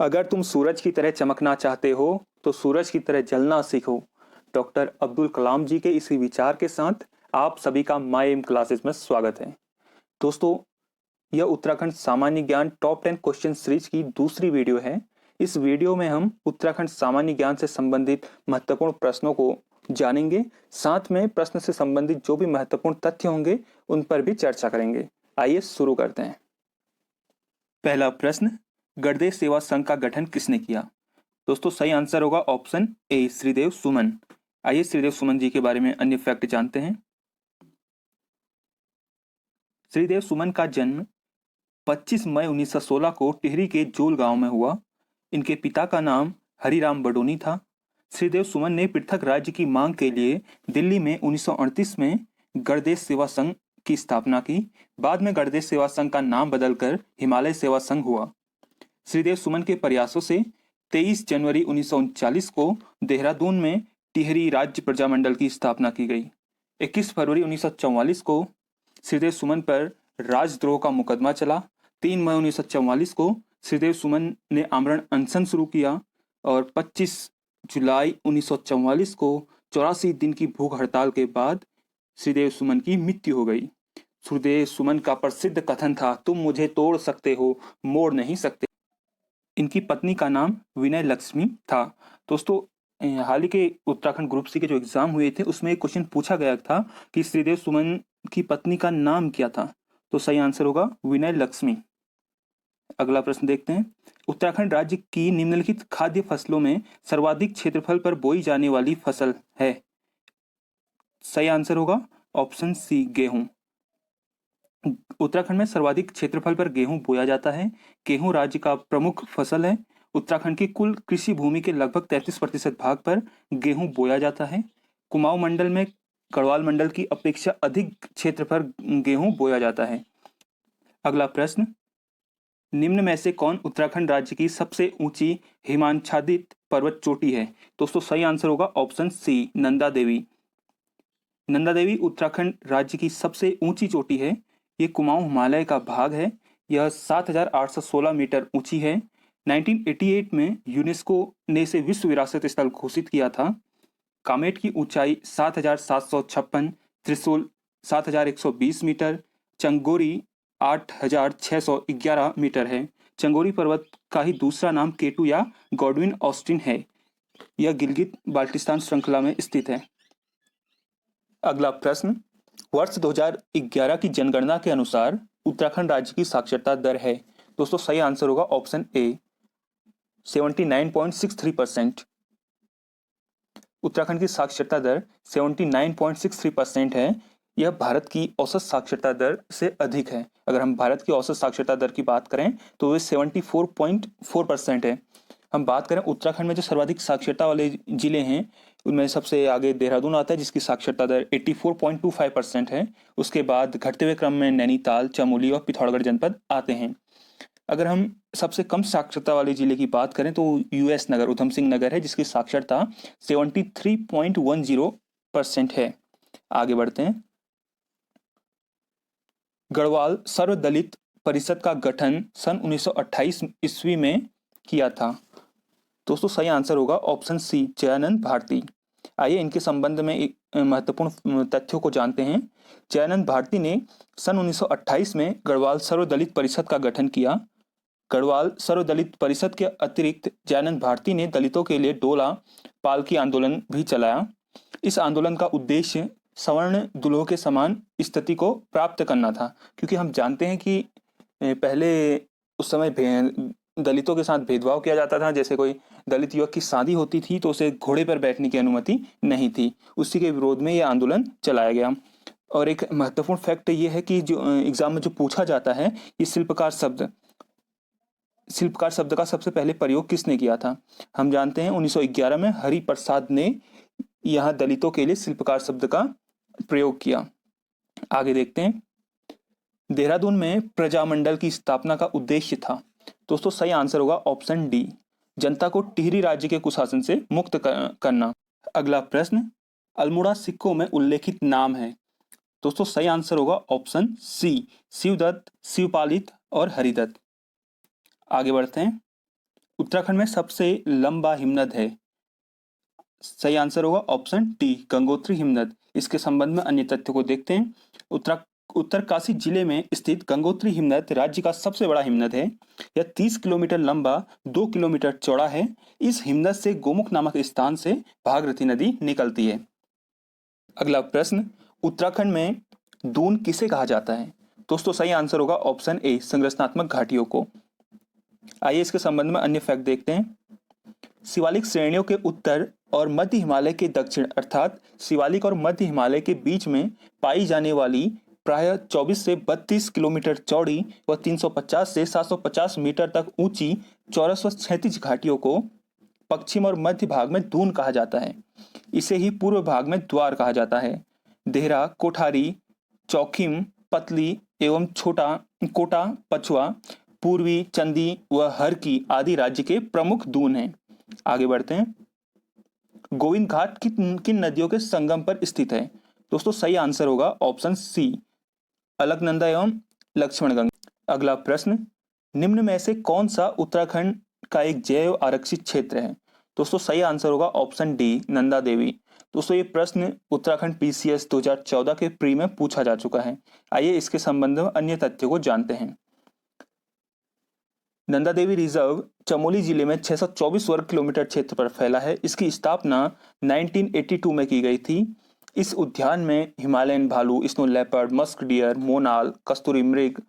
अगर तुम सूरज की तरह चमकना चाहते हो तो सूरज की तरह जलना सीखो। डॉक्टर अब्दुल कलाम जी के इसी विचार के साथ आप सभी का माय एम क्लासेस में स्वागत है। दोस्तों, यह उत्तराखंड सामान्य ज्ञान टॉप 10 क्वेश्चन सीरीज की दूसरी वीडियो है। इस वीडियो में हम उत्तराखंड सामान्य ज्ञान से संबंधित महत्वपूर्ण प्रश्नों को जानेंगे। साथ में प्रश्न से संबंधित जो भी महत्वपूर्ण तथ्य होंगे उन पर भी चर्चा करेंगे। आइए शुरू करते हैं। पहला प्रश्न, गणदेश सेवा संघ का गठन किसने किया? दोस्तों, सही आंसर होगा ऑप्शन ए, श्रीदेव सुमन। आइए श्रीदेव सुमन जी के बारे में अन्य फैक्ट जानते हैं। श्रीदेव सुमन का जन्म 25 मई 1916 को टिहरी के जोल गांव में हुआ। इनके पिता का नाम हरिराम बडोनी था। श्रीदेव सुमन ने पृथक राज्य की मांग के लिए दिल्ली में 1938 में गणदेश सेवा संघ की स्थापना की। बाद में गणदेश सेवा संघ का नाम बदलकर हिमालय सेवा संघ हुआ। श्रीदेव सुमन के प्रयासों से 23 जनवरी 1939 को देहरादून में टिहरी राज्य प्रजामंडल की स्थापना की गई। 21 फरवरी 1944 को श्रीदेव सुमन पर राजद्रोह का मुकदमा चला। 3 मई 1944 को श्रीदेव सुमन ने आमरण अनशन शुरू किया और 25 जुलाई 1944 को 84 दिन की भूख हड़ताल के बाद श्रीदेव सुमन की मृत्यु हो गई। श्रीदेव सुमन का प्रसिद्ध कथन था, तुम मुझे तोड़ सकते हो, मोड़ नहीं सकते। इनकी पत्नी का नाम विनय लक्ष्मी था। दोस्तों, हाल ही के उत्तराखंड ग्रुप सी के जो एग्जाम हुए थे उसमें एक क्वेश्चन पूछा गया था कि श्रीदेव सुमन की पत्नी का नाम क्या था, तो सही आंसर होगा विनय लक्ष्मी। अगला प्रश्न देखते हैं। उत्तराखंड राज्य की निम्नलिखित खाद्य फसलों में सर्वाधिक क्षेत्रफल पर बोई जाने वाली फसल है। सही आंसर होगा ऑप्शन सी, गेहूं। उत्तराखंड में सर्वाधिक क्षेत्रफल पर गेहूं बोया जाता है। गेहूं राज्य का प्रमुख फसल है। उत्तराखंड की कुल कृषि भूमि के लगभग 33% भाग पर गेहूं बोया जाता है। कुमाऊं मंडल में गढ़वाल मंडल की अपेक्षा अधिक क्षेत्र पर गेहूं बोया जाता है। अगला प्रश्न, निम्न में से कौन उत्तराखंड राज्य की सबसे ऊंची हिमाच्छादित पर्वत चोटी है? दोस्तों, सही आंसर होगा ऑप्शन सी, नंदा देवी। नंदा देवी उत्तराखंड राज्य की सबसे ऊंची चोटी है। ये कुमाऊं हिमालय का भाग है। यह 7,816 मीटर ऊंची है। 1988 में यूनेस्को ने इसे विश्व विरासत स्थल घोषित किया था। कामेट की ऊंचाई 7,756, त्रिशूल 7,120 मीटर, चंगोरी 8,611 मीटर है। चंगोरी पर्वत का ही दूसरा नाम केटू या गॉडविन ऑस्टिन है। यह गिलगित बाल्टिस्तान श्रृंखला में स्थित है। अगला प्रश्न, वर्ष 2011 की जनगणना के अनुसार उत्तराखंड राज्य की साक्षरता दर है। दोस्तों, सही आंसर होगा ऑप्शन ए, 79.63%। उत्तराखंड की साक्षरता दर 79.63% है। यह भारत की औसत साक्षरता दर से अधिक है। अगर हम भारत की औसत साक्षरता दर की बात करें तो वह 74.4% है। हम बात करें उत्तराखंड में जो सर्वाधिक साक्षरता वाले जिले हैं उनमें सबसे आगे देहरादून आता है जिसकी साक्षरता दर 84.25% है। उसके बाद घटते हुए क्रम में नैनीताल, चमोली और पिथौरागढ़ जनपद आते हैं। अगर हम सबसे कम साक्षरता वाले जिले की बात करें तो यूएस नगर, उधम सिंह नगर है जिसकी साक्षरता 73.10% है। आगे बढ़ते हैं। गढ़वाल सर्वदलित परिषद का गठन सन 1928 ईस्वी में किया था। दोस्तों, सही आंसर होगा ऑप्शन सी, जयानंद भारती। आइए इनके संबंध में एक महत्वपूर्ण तथ्यों को जानते हैं। जयानंद भारती ने सन 1928 में गढ़वाल सर्वदलित परिषद का गठन किया। गढ़वाल सर्वदलित परिषद के अतिरिक्त जयानंद भारती ने दलितों के लिए डोला पालकी आंदोलन भी चलाया। इस आंदोलन का उद्देश्य सवर्ण दुल्हों के समान स्थिति को प्राप्त करना था, क्योंकि हम जानते हैं कि पहले उस समय दलितों के साथ भेदभाव किया जाता था। जैसे कोई दलित युवक की शादी होती थी तो उसे घोड़े पर बैठने की अनुमति नहीं थी। उसी के विरोध में यह आंदोलन चलाया गया। और एक महत्वपूर्ण फैक्ट ये है कि जो एग्जाम में जो पूछा जाता है, ये शिल्पकार शब्द का सबसे पहले प्रयोग किसने किया था? हम जानते हैं 1911 में हरि प्रसाद ने यह दलितों के लिए शिल्पकार शब्द का प्रयोग किया। आगे देखते हैं। देहरादून में प्रजामंडल की स्थापना का उद्देश्य था। दोस्तों, सही आंसर होगा ऑप्शन डी, जनता को टिहरी राज्य के कुशासन से मुक्त करना। अगला प्रश्न, अल्मोड़ा सिक्कों में उल्लेखित नाम है। दोस्तों, सही आंसर होगा ऑप्शन सी, शिवदत्त, शिवपालित और हरिदत्त। आगे बढ़ते हैं। उत्तराखंड में सबसे लंबा हिमनद है? सही आंसर होगा ऑप्शन डी, गंगोत्री हिमनद। इसके संबंध में अन्य तथ्यों को देखते हैं। उत्तरकाशी जिले में स्थित गंगोत्री हिमनद राज्य का सबसे बड़ा हिमनद है। यह 30 किलोमीटर लंबा, 2 किलोमीटर चौड़ा है। इस हिमनद से गोमुख नामक स्थान से भागीरथी नदी निकलती है। अगला प्रश्न, उत्तराखंड में दून किसे कहा जाता है? दोस्तों सही आंसर होगा ऑप्शन ए, संरचनात्मक घाटियों को। आइए इसके संबंध में अन्य फैक्ट देखते हैं। शिवालिक श्रेणियों के उत्तर और मध्य हिमालय के दक्षिण अर्थात शिवालिक और मध्य हिमालय के बीच में पाई जाने वाली प्राय 24 से 32 किलोमीटर चौड़ी व 350 से 750 मीटर तक ऊंची चौरस व क्षैतिज घाटियों को पश्चिम और मध्य भाग में दून कहा जाता है। इसे ही पूर्व भाग में द्वार कहा जाता है। देहरा, कोठारी, चौखिम, पतली एवं छोटा कोटा, पछुआ, पूर्वी, चंदी व हरकी आदि राज्य के प्रमुख दून हैं। आगे बढ़ते हैं। गोविंद घाट किन नदियों के संगम पर स्थित है? दोस्तों सही आंसर होगा ऑप्शन सी, अलकनंदा एवं लक्ष्मणगंगा। अगला प्रश्न, निम्न में से कौन सा उत्तराखंड का एक जैव आरक्षित क्षेत्र है? दोस्तों सही आंसर होगा ऑप्शन डी, नंदा देवी। दोस्तों ये प्रश्न उत्तराखंड पीसीएस 2014 के प्री में पूछा जा चुका है। आइए इसके संबंध में अन्य तथ्यों को जानते हैं। नंदा देवी रिजर्व चमोली जिले में 624 वर्ग किलोमीटर क्षेत्र पर फैला है। इसकी स्थापना 1982 में की गई थी। इस उद्यान में हिमालयन भालू, स्नो लेपर्ड, मस्क डियर, मोनाल, कस्तूरी मृग,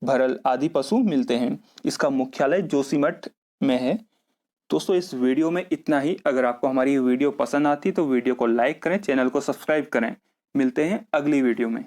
भरल आदि पशु मिलते हैं। इसका मुख्यालय जोशीमठ में है। दोस्तों इस वीडियो में इतना ही। अगर आपको हमारी वीडियो पसंद आती है तो वीडियो को लाइक करें, चैनल को सब्सक्राइब करें। मिलते हैं अगली वीडियो में।